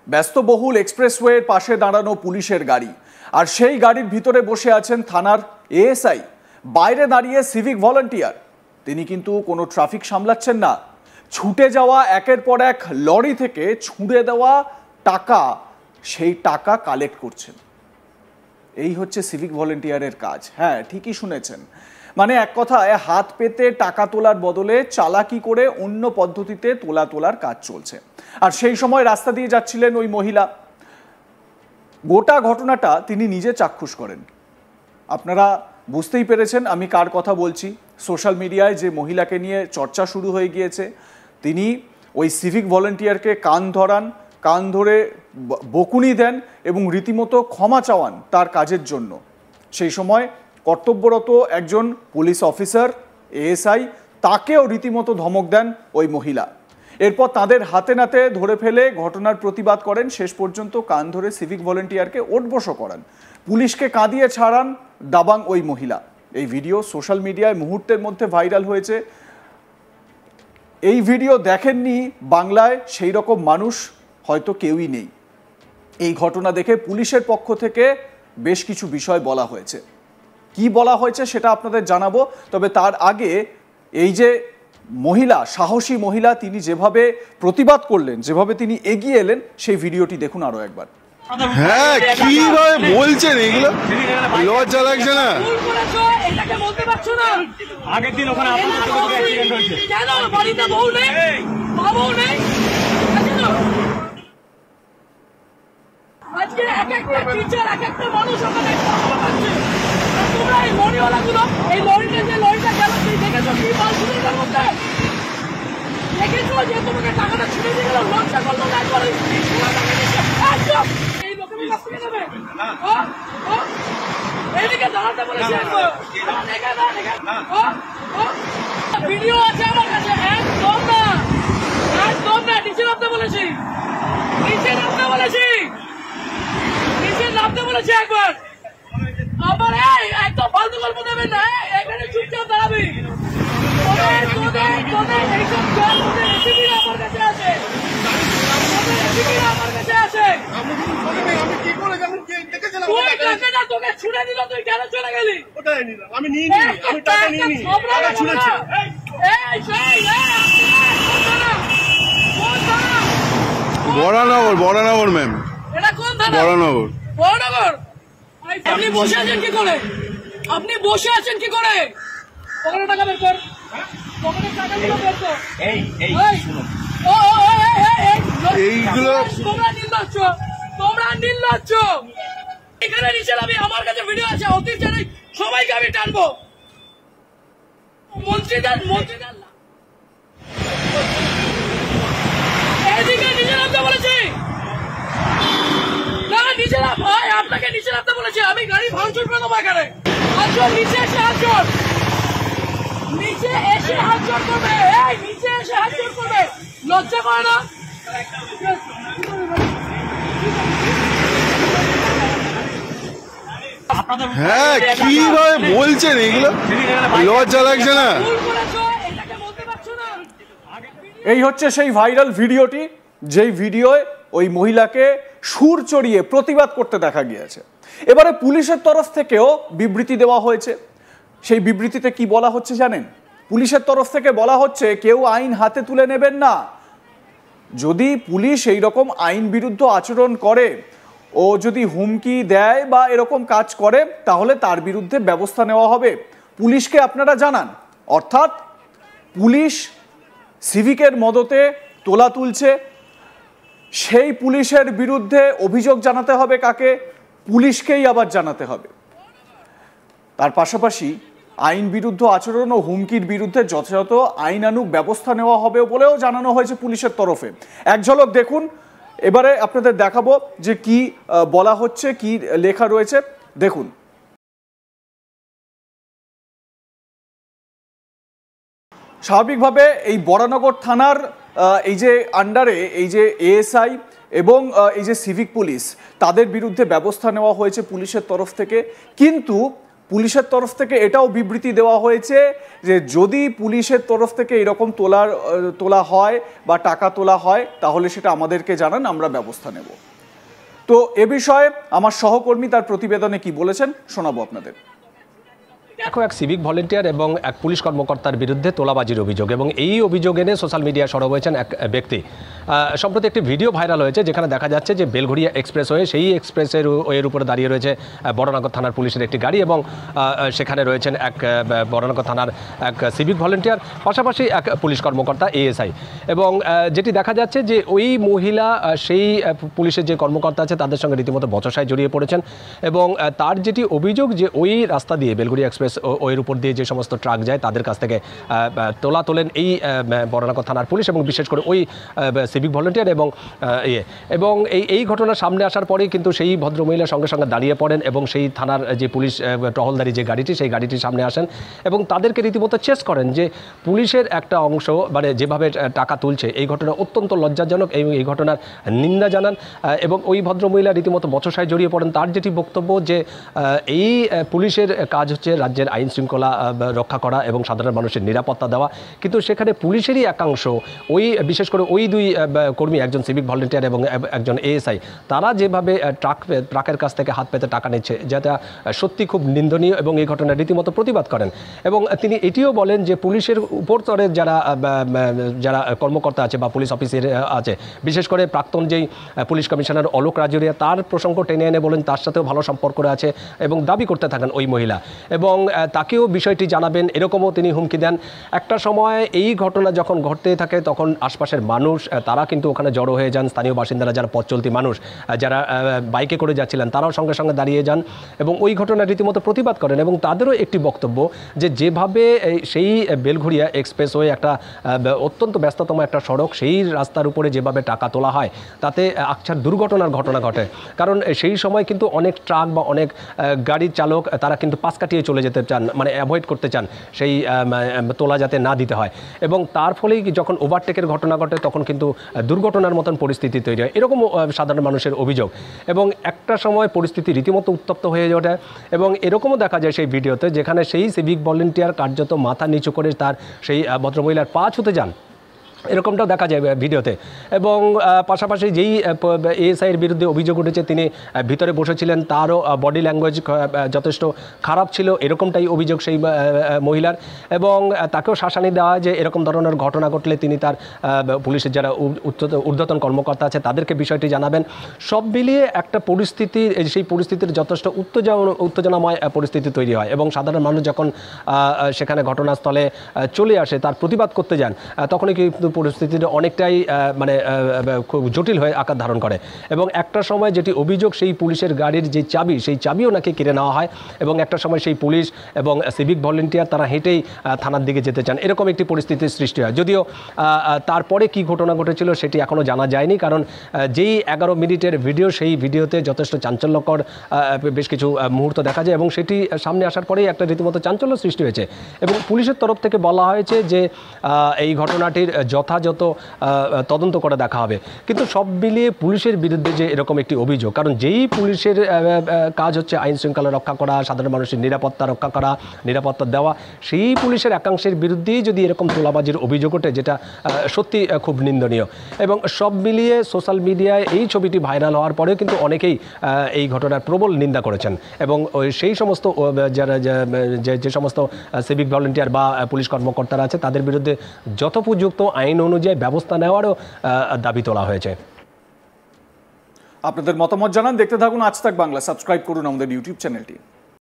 ব্যস্তবহুল এক্সপ্রেসওয়ের পাশে দাঁড়ানো পুলিশের গাড়ি, আর সেই গাড়ির ভিতরে বসে আছেন থানার এএসআই, বাইরে দাঁড়িয়ে সিভিক ভলান্টিয়ার। তিনি কিন্তু কোনো ট্রাফিক সামলাচ্ছেন না, ছুটে যাওয়া একের পর এক লরি থেকে ছুঁড়ে দেওয়া টাকা, সেই টাকা কালেক্ট করছেন। এই হচ্ছে সিভিক ভলান্টিয়ারের কাজ। হ্যাঁ, ঠিকই শুনেছেন, মানে এক কথায় হাত পেতে টাকা তোলার বদলে চালাকি করে অন্য পদ্ধতিতে তোলার কাজ চলছে। আর সেই সময় রাস্তা দিয়ে যাচ্ছিলেন ওই মহিলা। গোটা ঘটনাটা তিনি নিজে চাক্ষুষ করেন। আপনারা বুঝতেই পেরেছেন আমি কার কথা বলছি। সোশ্যাল মিডিয়ায় যে মহিলাকে নিয়ে চর্চা শুরু হয়ে গিয়েছে, তিনি ওই সিভিক ভলান্টিয়ারকে কান ধরান, কান ধরে বকুনি দেন এবং রীতিমতো ক্ষমা চাওয়ান তার কাজের জন্য। সেই সময় কর্তব্যরত একজন পুলিশ অফিসার এএসআই তাকেও রীতিমতো ধমক দেন ওই মহিলা। এরপর তাদের হাতে নাতে ধরে ফেলে ঘটনার প্রতিবাদ করেন, শেষ পর্যন্ত কান ধরে সিভিক ভলান্টিয়ারকে ওঠবসও করান, পুলিশকে কাঁদিয়ে ছাড়ান দাবাং ওই মহিলা। এই ভিডিও সোশ্যাল মিডিয়ায় মুহূর্তের মধ্যে ভাইরাল হয়েছে। এই ভিডিও দেখেননি বাংলায় সেই রকম মানুষ হয়তো কেউই নেই। এই ঘটনা দেখে পুলিশের পক্ষ থেকে বেশ কিছু বিষয় বলা হয়েছে। কি বলা হয়েছে সেটা আপনাদের জানাবো, তবে তার আগে এই যে মহিলা, সাহসী মহিলা, তিনি যেভাবে প্রতিবাদ করলেন, যেভাবে তিনি এগিয়ে এলেন, সেই ভিডিওটি দেখুন আরো একবার। হ্যাঁ, কিভাবে বলছেন এগুলো, লজ্জা লাগছে না? আগের দিন ওখানে অ্যাক্সিডেন্ট হয়েছে, কেন বাড়িতে বউ নেই, বাবু নেই? আজকে এক একটা টিচার, এক একটা মানুষ ওখানে পাচ্ছে। তোমরা এই লরিওয়ালাগুলো, এই লরিতে যে লরিটা গেল, তুই দেখেছো কি মাল ছিল এটার মধ্যে? দেখেছো যে তোমাকে টাকাটা ছুড়ে দিয়ে গেল, লজ্জা করলো না একবার? একদম এই লোকের কাছ থেকে নেবে, এইদিকে দাঁড়াতে বলেছি একবার। ভিডিও আছে আমার কাছে, একদম না, একদম না। নিচে নামতে বলেছি, নিচে নামতে বলেছি, নিচে নামতে বলেছি একবার। আবার একদম ফালতু গল্প দেবেন না, এখানে চুপচাপ দাঁড়াবি। তোদের এইসব রেসিপিরা আমার কাছে আছে, আমার কাছে আছে। তোকে ছুড়ে দিল, তুই কেন চলে গেলি? আমি নিইনি, আমি টাকা নিইনি, টাকা ছুড়েছি। বরানগর ম্যাম, এটা কোন থানা? বরানগর। আপনি বসে আছেন কি করে? আপনি বসে আছেন কি করে? পকেটে টাকা বের কর, পকেটে টাকাগুলো বের কর। এইগুলো তোমরা নির্লজ্জ, তোমরা নির্লজ্জ। এখানে নিচে নামি, আমার কাছে ভিডিও আছে, অতীত জানাই সবাইকে আমি টানবো। মন্ত্রীদের এদিকে নিচে নামতে বলেছি না, নিচে নাম ভাই, আপনাকে নিচে নামতে বলেছি আমি। গাড়ি ভাঙচুর করে দেবো এখানে। আজর নিচে এসে হাজর, নিচে এসে হাজর করবে, এই নিচে এসে হাজর করবে, লজ্জা করে না? হ্যাঁ, কিভাবে বলছেন এগুলো, লজ্জা লাগছে না? এই হচ্ছে সেই ভাইরাল ভিডিওটি, যেই ভিডিওয় ওই মহিলাকে সুর চড়িয়ে প্রতিবাদ করতে দেখা গিয়েছে। এবারে পুলিশের তরফ থেকেও বিবৃতি দেওয়া হয়েছে। সেই বিবৃতিতে কি বলা হচ্ছে জানেন? পুলিশের তরফ থেকে বলা হচ্ছে কেউ আইন হাতে তুলে নেবেন না। যদি পুলিশ এই রকম আইন বিরুদ্ধ আচরণ করে, ও যদি হুমকি দেয় বা এরকম কাজ করে, তাহলে তার বিরুদ্ধে ব্যবস্থা নেওয়া হবে। পুলিশকে আপনারা জানান, অর্থাৎ পুলিশ সিভিকের মদতে তোলা তুলছে, সেই পুলিশের বিরুদ্ধে অভিযোগ জানাতে হবে কাকে? পুলিশকেই আবার জানাতে হবে। তার পাশাপাশি আইন বিরুদ্ধ আচরণ ও হুমকির বিরুদ্ধে যথাযথ আইনানুগ ব্যবস্থা নেওয়া হবে বলেও জানানো হয়েছে পুলিশের তরফে। এক ঝলক দেখুন, এবারে আপনাদের দেখাবো যে কি বলা হচ্ছে, কি লেখা রয়েছে, দেখুন। স্বাভাবিকভাবে এই বরানগর থানার এই যে আন্ডারে এই যে এএসআই এবং এই যে সিভিক পুলিশ, তাদের বিরুদ্ধে ব্যবস্থা নেওয়া হয়েছে পুলিশের তরফ থেকে। কিন্তু পুলিশের তরফ থেকে এটাও বিবৃতি দেওয়া হয়েছে যে যদি পুলিশের তরফ থেকে এরকম তোলা হয় বা টাকা তোলা হয় তাহলে সেটা আমাদেরকে জানান, আমরা ব্যবস্থা নেব। তো এ বিষয়ে আমার সহকর্মী তার প্রতিবেদনে কি বলেছেন শোনাবো আপনাদের। দেখো, এক সিভিক ভলেন্টিয়ার এবং এক পুলিশ কর্মকর্তার বিরুদ্ধে তোলাবাজির অভিযোগ, এবং এই অভিযোগ এনে সোশ্যাল মিডিয়ায় সরব হয়েছেন এক ব্যক্তি। সম্প্রতি একটি ভিডিও ভাইরাল হয়েছে যেখানে দেখা যাচ্ছে যে বেলঘড়িয়া এক্সপ্রেসওয়ে, সেই এক্সপ্রেসের ওয়ের উপরে দাঁড়িয়ে রয়েছে বড়নগর থানার পুলিশের একটি গাড়ি, এবং সেখানে রয়েছেন এক বড়নগর থানার এক সিভিক ভলেন্টিয়ার, পাশাপাশি এক পুলিশ কর্মকর্তা এএসআই। এবং যেটি দেখা যাচ্ছে যে ওই মহিলা সেই পুলিশের যে কর্মকর্তা আছে তাদের সঙ্গে রীতিমতো বচসায় জড়িয়ে পড়েছেন, এবং তার যেটি অভিযোগ যে ওই রাস্তা দিয়ে বেলঘড়িয়া এক্সপ্রেস ওয়ের উপর দিয়ে যে সমস্ত ট্রাক যায় তাদের কাছ থেকে তোলেন এই বড়নগর থানার পুলিশ, এবং বিশেষ করে ওই সিভিক ভলেন্টিয়ার এবং এই ঘটনার সামনে আসার পরেই কিন্তু সেই ভদ্রমহিলা সঙ্গে সঙ্গে দাঁড়িয়ে পড়েন এবং সেই থানার যে পুলিশ টহলদারি যে গাড়িটি সেই গাড়িটির সামনে আসেন এবং তাদেরকে রীতিমতো চেস করেন যে পুলিশের একটা অংশ মানে যেভাবে টাকা তুলছে এই ঘটনা অত্যন্ত লজ্জাজনক, এই ঘটনার নিন্দা জানান এবং ওই ভদ্রমহিলা রীতিমতো বচসায় জড়িয়ে পড়েন। তার যেটি বক্তব্য যে এই পুলিশের কাজ হচ্ছে রাজ্যের আইন শৃঙ্খলা রক্ষা করা এবং সাধারণ মানুষের নিরাপত্তা দেওয়া, কিন্তু সেখানে পুলিশেরই একাংশ ওই বিশেষ করে ওই দুই কর্মী, একজন সিভিক ভলেন্টিয়ার এবং একজন এএসআই, তারা যেভাবে ট্রাকের কাছ থেকে হাত পেতে টাকা নিচ্ছে যেটা সত্যি খুব নিন্দনীয়, এবং এই ঘটনার রীতিমতো প্রতিবাদ করেন। এবং তিনি এটিও বলেন যে পুলিশের উপরস্তরের যারা কর্মকর্তা আছে বা পুলিশ অফিসার আছে, বিশেষ করে প্রাক্তন যেই পুলিশ কমিশনার অলোক রাজুরিয়া, তার প্রসঙ্গ টেনে এনে বলেন তার সাথেও ভালো সম্পর্ক আছে এবং দাবি করতে থাকেন ওই মহিলা, এবং তাকেও বিষয়টি জানাবেন এরকমও তিনি হুমকি দেন। একটা সময় এই ঘটনা যখন ঘটতে থাকে তখন আশপাশের মানুষ তারা কিন্তু ওখানে জড়ো হয়ে যান, স্থানীয় বাসিন্দারা যারা পথ চলতি মানুষ যারা বাইকে করে যাচ্ছিলেন তারাও সঙ্গে সঙ্গে দাঁড়িয়ে যান এবং ওই ঘটনা রীতিমতো প্রতিবাদ করেন। এবং তাদেরও একটি বক্তব্য যে যেভাবে সেই বেলঘড়িয়া এক্সপ্রেসওয়ে একটা অত্যন্ত ব্যস্ততম একটা সড়ক, সেই রাস্তার উপরে যেভাবে টাকা তোলা হয় তাতে আকছার দুর্ঘটনার ঘটনা ঘটে, কারণ সেই সময় কিন্তু অনেক ট্রাক বা অনেক গাড়ির চালক তারা কিন্তু পাশ কাটিয়ে চলে যেতে চান, মানে অ্যাভয়েড করতে চান সেই তোলা যাতে না দিতে হয়, এবং তার ফলেই যখন ওভারটেকের ঘটনা ঘটে তখন কিন্তু দুর্ঘটনার মতন পরিস্থিতি তৈরি হয়, এরকম সাধারণ মানুষের অভিযোগ। এবং একটা সময় পরিস্থিতি রীতিমতো উত্তপ্ত হয়ে ওঠে এবং এরকমও দেখা যায় সেই ভিডিওতে যেখানে সেই সিভিক ভলেন্টিয়ার কার্যত মাথা নিচু করে তার সেই ভদ্রমহিলার পা ছুঁতে যান, এরকমটাও দেখা যায় ভিডিওতে। এবং পাশাপাশি যেই এএসআইয়ের বিরুদ্ধে অভিযোগ উঠেছে তিনি ভিতরে বসেছিলেন, তারও বডি ল্যাঙ্গুয়েজ যথেষ্ট খারাপ ছিল, এরকমটাই অভিযোগ সেই মহিলার, এবং তাকেও শাসানি দেওয়া হয় যে এরকম ধরনের ঘটনা ঘটলে তিনি তার পুলিশের যারা ঊর্ধ্বতন কর্মকর্তা আছে তাদেরকে বিষয়টি জানাবেন। সব মিলিয়ে একটা পরিস্থিতি, সেই পরিস্থিতির যথেষ্ট উত্তেজনাময় পরিস্থিতি তৈরি হয় এবং সাধারণ মানুষ যখন সেখানে ঘটনাস্থলে চলে আসে তার প্রতিবাদ করতে যান তখনই কিন্তু পরিস্থিতিটা অনেকটাই মানে খুব জটিল হয়ে আকার ধারণ করে। এবং একটা সময় যেটি অভিযোগ সেই পুলিশের গাড়ির যে চাবি, সেই চাবিও নাকি কেড়ে নেওয়া হয় এবং একটা সময় সেই পুলিশ এবং সিভিক ভলেন্টিয়ার তারা হেঁটেই থানার দিকে যেতে চান, এরকম একটি পরিস্থিতির সৃষ্টি হয়। যদিও তারপরে কি ঘটনা ঘটেছিল সেটি এখনও জানা যায়নি, কারণ যেই 11 মিনিটের ভিডিও, সেই ভিডিওতে যথেষ্ট চাঞ্চল্যকর বেশ কিছু মুহূর্ত দেখা যায় এবং সেটি সামনে আসার পরেই একটা রীতিমতো চাঞ্চল্য সৃষ্টি হয়েছে। এবং পুলিশের তরফ থেকে বলা হয়েছে যে এই ঘটনাটির যথাযথ তদন্ত করে দেখা হবে, কিন্তু সব মিলিয়ে পুলিশের বিরুদ্ধে যে এরকম একটি অভিযোগ, কারণ যেই পুলিশের কাজ হচ্ছে আইন শৃঙ্খলা রক্ষা করা, সাধারণ মানুষের নিরাপত্তা রক্ষা করা, নিরাপত্তা দেওয়া, সেই পুলিশের একাংশের বিরুদ্ধেই যদি এরকম তোলাবাজির অভিযোগ ওঠে যেটা সত্যি খুব নিন্দনীয়। এবং সব মিলিয়ে সোশ্যাল মিডিয়ায় এই ছবিটি ভাইরাল হওয়ার পরেও কিন্তু অনেকেই এই ঘটনার প্রবল নিন্দা করেছেন এবং সেই সমস্ত যারা যে সমস্ত সিভিক ভলেন্টিয়ার বা পুলিশ কর্মকর্তারা আছে তাদের বিরুদ্ধে যথোপযুক্ত আইন অনুযায়ী ব্যবস্থা নেওয়ারও দাবি তোলা হয়েছে। আপনাদের মতামত জানান, দেখতে থাকুন আজ তাক বাংলা, সাবস্ক্রাইব করুন আমাদের ইউটিউব চ্যানেলটি।